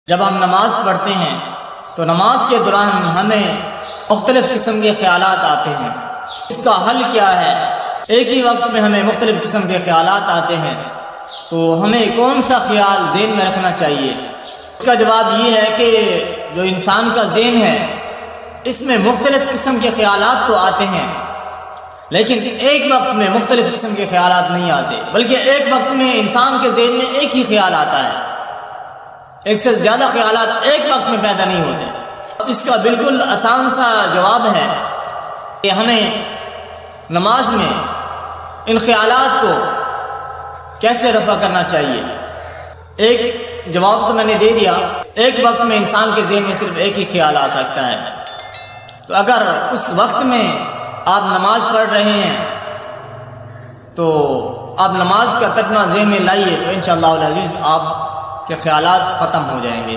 جب ہم نماز پڑھتے ہیں تو نماز کے دوران ہمیں مختلف قسم کے خیالات آتے ہیں۔ اس کا حل کیا ہے؟ ایک ہی وقت میں ہمیں مختلف قسم کے خیالات آتے ہیں تو ہمیں کون سا خیال ذہن میں رکھنا چاہیے؟ اس کا جواب یہ ہے کہ جو انسان کا ذہن ہے اس میں مختلف قسم کے خیالات تو آتے ہیں، لیکن ایک وقت میں مختلف قسم کے خیالات نہیں آتے، بلکہ ایک وقت میں انسان کے ذہن میں ایک ہی خیال آتا ہے، ایک سے زیادہ خیالات ایک وقت میں پیدا نہیں ہوتے۔ اس کا بالکل آسان سا جواب ہے کہ ہمیں نماز میں ان خیالات کو کیسے رفع کرنا چاہیے۔ ایک جواب تو میں نے دے دیا، ایک وقت میں انسان کے ذہن میں صرف ایک ہی خیال آ سکتا ہے، تو اگر اس وقت میں آپ نماز پڑھ رہے ہیں تو آپ نماز کا ترجمہ ذہن میں لائیے تو انشاءاللہ العزیز آپ کے خیالات ختم ہو جائیں گے۔